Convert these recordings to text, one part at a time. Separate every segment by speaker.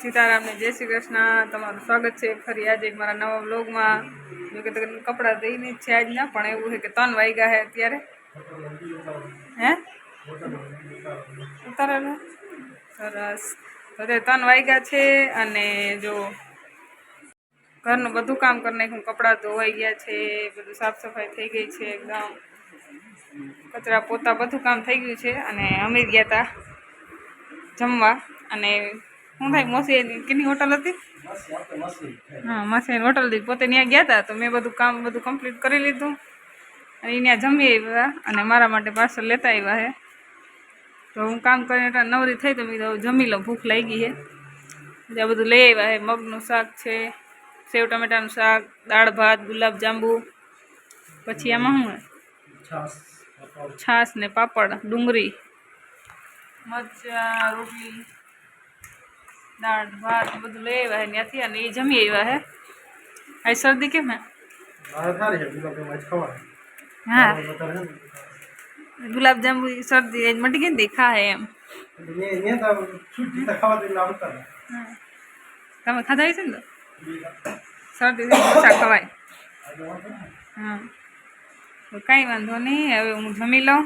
Speaker 1: सीताराम ने जय श्री कृष्ण। तमाરું स्वागत છે ફરી આજે મારા નવા વ્લોગમાં। જો કે તમને કપડાં દઈને છે આજ ના, પણ એવું છે કે 3 વાગ્યા છે અત્યારે। હે ઉતારે સરસ। અત્યારે 3 વાગ્યા છે અને જો ઘરનું બધું કામ કરી નાખ્યું, કપડાં ધોવાઈ ગયા છે, બધું સાફ સફાઈ થઈ ગઈ છે, એકદમ કચરા પોતા બધું કામ થઈ ગયું છે। અને અમે ગયા હતા જમવા। અને હું ભાઈ મોસી કેની હોટલ હતી? હા, મસી હોટલ હતી, પોતે ત્યાં ગયા હતા તો મેં બધું કામ બધું કમ્પ્લીટ કરી લીધું અને ત્યાં જમી આવ્યા અને મારા માટે પાર્સલ લેતા આવ્યા છે। તો હું કામ કરીને એટલે નવરી થઈ તો મેં તો જમી લઉં, ભૂખ લાગી છે। ત્યાં બધું લઈ આવ્યા છે, મગનું શાક છે, સેવ ટમેટાનું શાક, દાળ ભાત, ગુલાબ જાંબુ, પછી આમાં શું છાશ ને પાપડ, ડુંગળી, મરચાં, રોટલી, દાળ ભાત બધું લઈ આવ્યા છે ત્યાંથી અને એ જમી આવ્યા છે। આ શરદી કેમ હે? હા, ગુલાબ જાંબુ શરદી મટી ગઈ ને દેખા હે એમ। તમે ખાધા છે ને? શરદી ઓછા ખવાય। હા, તો કાંઈ વાંધો નહીં, હવે હું જમી લઉં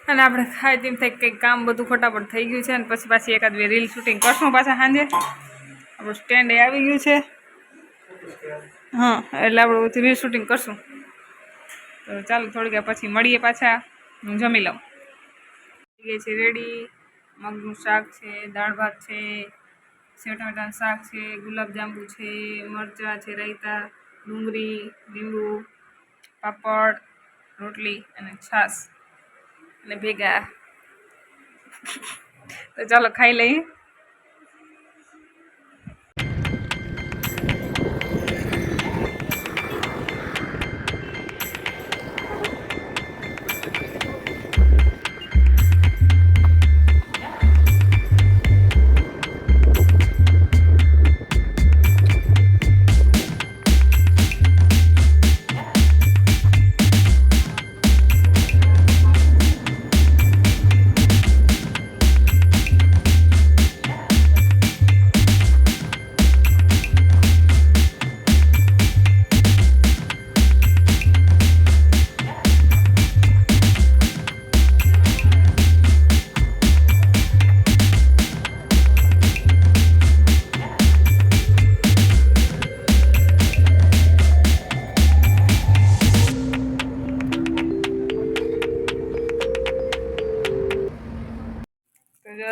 Speaker 1: અને આપણે ખાઈ તેમ થાય કંઈક કામ બધું ફટાફટ થઈ ગયું છે અને પછી પાછી એકાદ બે રીલ શૂટિંગ કરશું પાછા સાંજે। આપણું સ્ટેન્ડ એ આવી ગયું છે। હા, એટલે આપણે બધું રીલ શૂટિંગ કરશું। તો ચાલો થોડીક વાર પછી મળીએ પાછા, હું જમી લઉં। થઈ ગઈ છે રેડી, મગનું શાક છે, દાળ ભાત છે, સેવ ટમેટાનું શાક છે, ગુલાબ જાંબુ છે, મરચાં છે, રાયતા, ડુંગળી, લીંબુ, પાપડ, રોટલી અને છાશ અને ભેગા। તો ચાલો ખાઈ લઈએ।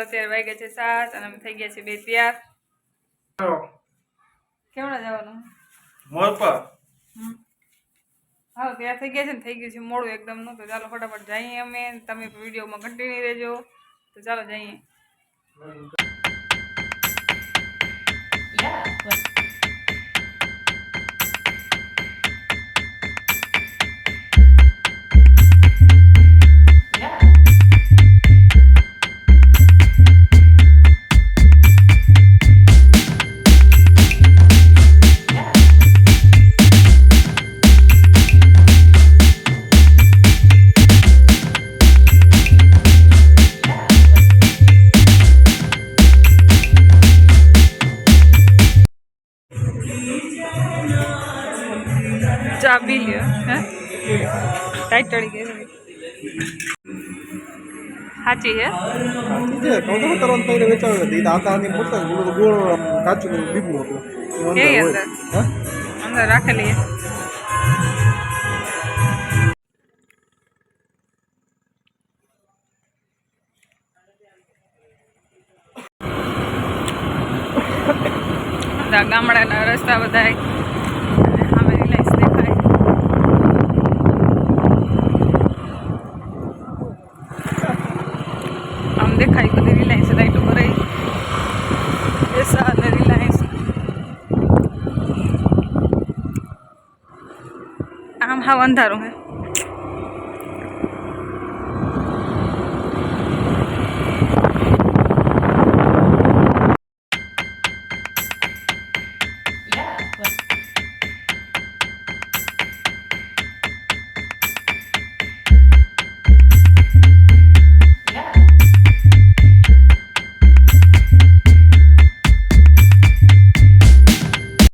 Speaker 1: અત્યારે વાગ્યા છે 7 અને અમે થઈ ગયા છે 2 તૈયાર। કેવડા જવાનું? મોડ પર। હા, તૈયાર થઈ ગયા છે ને, થઈ ગયું છે મોડું એકદમ નું। તો ચાલો ફટાફટ જઈએ અમે, તમે વિડીયોમાં કન્ટિન્યુ રહેજો। તો ચાલો જઈએ। चा पी लियो है, टाइट चढ़ी गई साची है। अंदर राखेली है। गामड़ा रस्ता बधाय देखाई बधी रिलायंस लाइटों पर ऐसा रिलायंस आम हाँ अंधारू है।